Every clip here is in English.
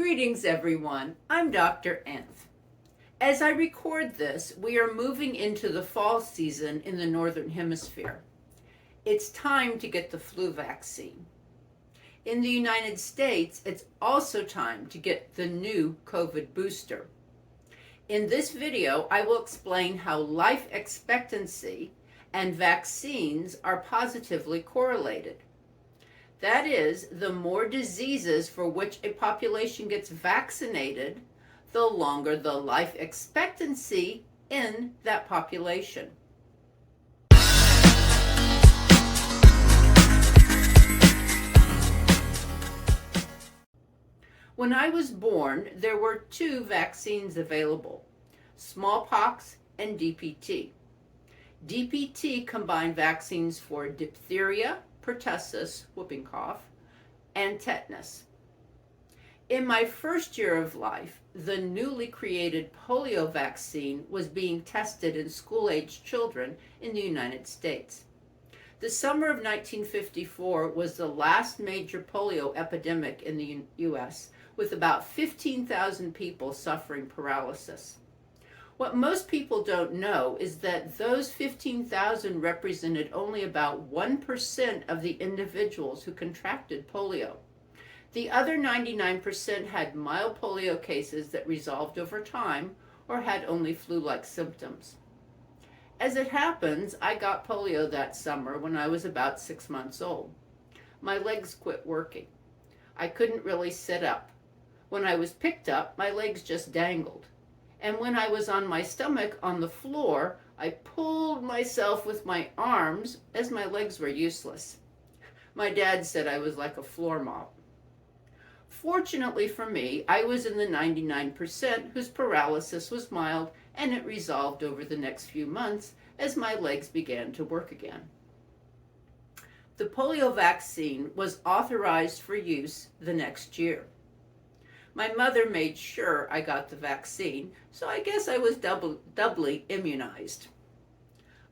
Greetings, everyone. I'm Dr. Anth. As I record this, we are moving into the fall season in the Northern Hemisphere. It's time to get the flu vaccine. In the United States, it's also time to get the new COVID booster. In this video, I will explain how life expectancy and vaccines are positively correlated. That is, the more diseases for which a population gets vaccinated, the longer the life expectancy in that population. When I was born, there were two vaccines available, smallpox and DPT. DPT combined vaccines for diphtheria, pertussis, whooping cough, and tetanus. In my first year of life, the newly created polio vaccine was being tested in school-aged children in the United States. The summer of 1954 was the last major polio epidemic in the U.S., with about 15,000 people suffering paralysis. What most people don't know is that those 15,000 represented only about 1% of the individuals who contracted polio. The other 99% had mild polio cases that resolved over time or had only flu-like symptoms. As it happens, I got polio that summer when I was about 6 months old. My legs quit working. I couldn't really sit up. When I was picked up, my legs just dangled. And when I was on my stomach on the floor, I pulled myself with my arms as my legs were useless. My dad said I was like a floor mop. Fortunately for me, I was in the 99% whose paralysis was mild, and it resolved over the next few months as my legs began to work again. The polio vaccine was authorized for use the next year. My mother made sure I got the vaccine, so I guess I was doubly immunized.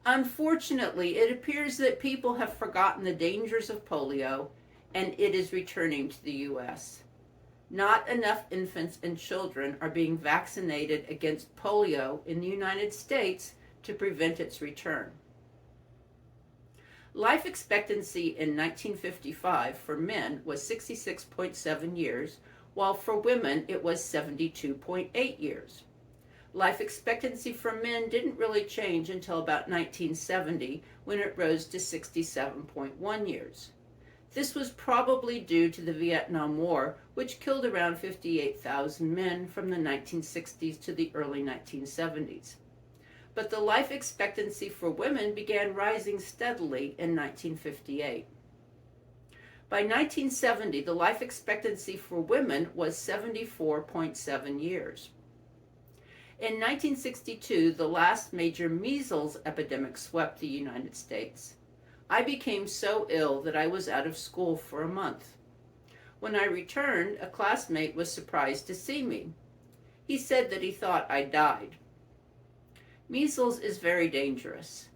Unfortunately, it appears that people have forgotten the dangers of polio, and it is returning to the U.S. Not enough infants and children are being vaccinated against polio in the United States to prevent its return. Life expectancy in 1955 for men was 66.7 years, while for women it was 72.8 years. Life expectancy for men didn't really change until about 1970, when it rose to 67.1 years. This was probably due to the Vietnam War, which killed around 58,000 men from the 1960s to the early 1970s. But the life expectancy for women began rising steadily in 1958. By 1970, the life expectancy for women was 74.7 years. In 1962, the last major measles epidemic swept the United States. I became so ill that I was out of school for a month. When I returned, a classmate was surprised to see me. He said that he thought I died. Measles is very dangerous.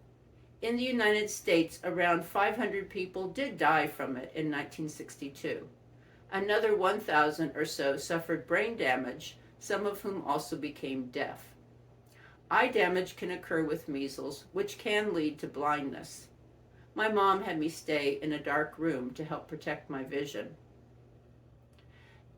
In the United States, around 500 people did die from it in 1962. Another 1,000 or so suffered brain damage, some of whom also became deaf. Eye damage can occur with measles, which can lead to blindness. My mom had me stay in a dark room to help protect my vision.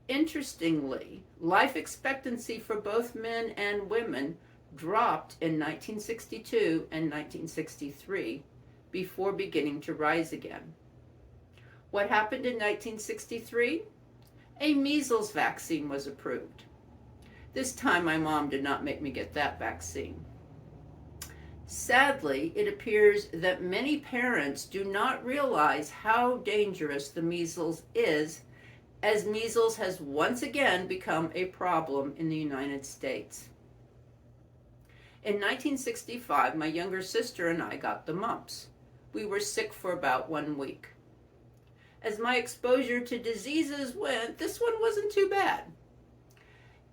Interestingly, life expectancy for both men and women dropped in 1962 and 1963 before beginning to rise again. What happened in 1963? A measles vaccine was approved. This time my mom did not make me get that vaccine. Sadly, it appears that many parents do not realize how dangerous the measles is, as measles has once again become a problem in the United States. In 1965, my younger sister and I got the mumps. We were sick for about 1 week. As my exposure to diseases went, this one wasn't too bad.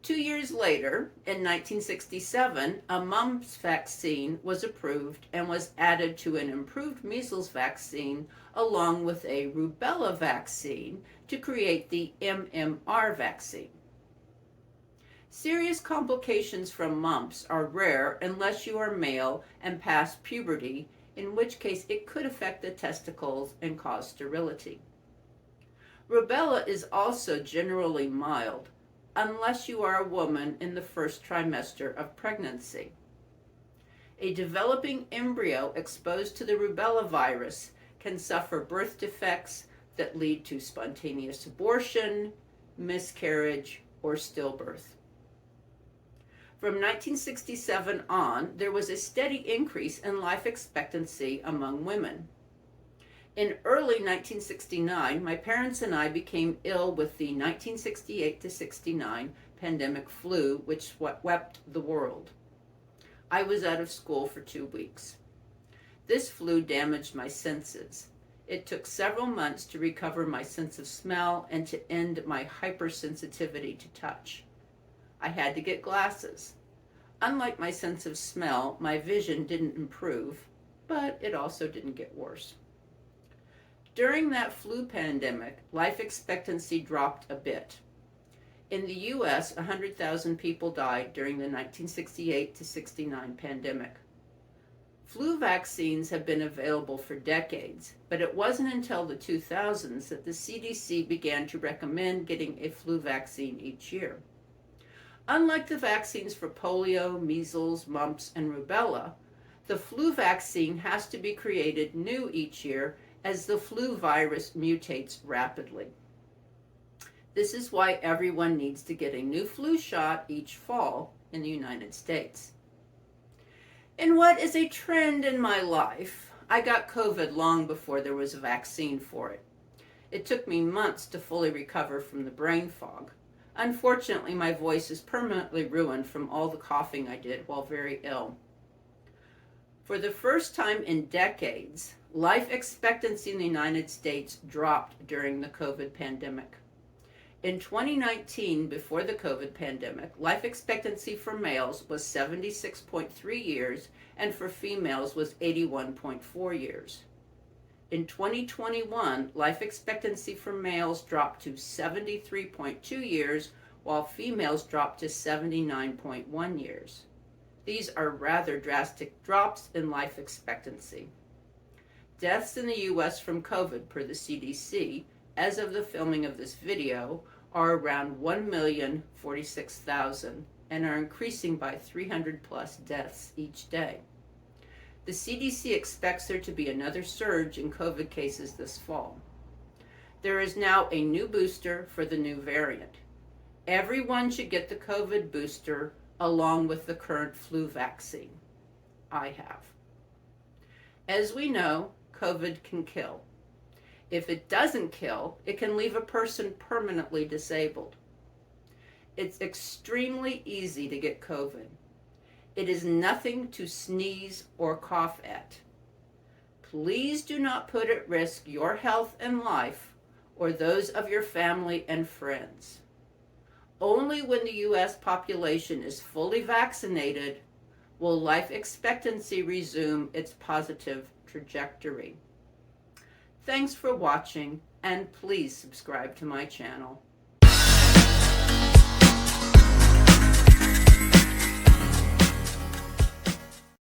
2 years later, in 1967, a mumps vaccine was approved and was added to an improved measles vaccine along with a rubella vaccine to create the MMR vaccine. Serious complications from mumps are rare unless you are male and past puberty, in which case it could affect the testicles and cause sterility. Rubella is also generally mild, unless you are a woman in the first trimester of pregnancy. A developing embryo exposed to the rubella virus can suffer birth defects that lead to spontaneous abortion, miscarriage, or stillbirth. From 1967 on, there was a steady increase in life expectancy among women. In early 1969, my parents and I became ill with the 1968 to 69 pandemic flu, which swept the world. I was out of school for 2 weeks. This flu damaged my senses. It took several months to recover my sense of smell and to end my hypersensitivity to touch. I had to get glasses. Unlike my sense of smell, my vision didn't improve, but it also didn't get worse. During that flu pandemic, life expectancy dropped a bit. In the U.S., 100,000 people died during the 1968 to 69 pandemic. Flu vaccines have been available for decades, but it wasn't until the 2000s that the CDC began to recommend getting a flu vaccine each year. Unlike the vaccines for polio, measles, mumps, and rubella, the flu vaccine has to be created new each year as the flu virus mutates rapidly. This is why everyone needs to get a new flu shot each fall in the United States. In what is a trend in my life, I got COVID long before there was a vaccine for it. It took me months to fully recover from the brain fog. Unfortunately, my voice is permanently ruined from all the coughing I did while very ill. For the first time in decades, life expectancy in the United States dropped during the COVID pandemic. In 2019, before the COVID pandemic, life expectancy for males was 76.3 years and for females was 81.4 years. In 2021, life expectancy for males dropped to 73.2 years, while females dropped to 79.1 years. These are rather drastic drops in life expectancy. Deaths in the U.S. from COVID, per the CDC, as of the filming of this video, are around 1,046,000 and are increasing by 300 plus deaths each day. The CDC expects there to be another surge in COVID cases this fall. There is now a new booster for the new variant. Everyone should get the COVID booster along with the current flu vaccine. I have. As we know, COVID can kill. If it doesn't kill, it can leave a person permanently disabled. It's extremely easy to get COVID. It is nothing to sneeze or cough at. Please do not put at risk your health and life or those of your family and friends. Only when the U.S. population is fully vaccinated will life expectancy resume its positive trajectory. Thanks for watching, and please subscribe to my channel.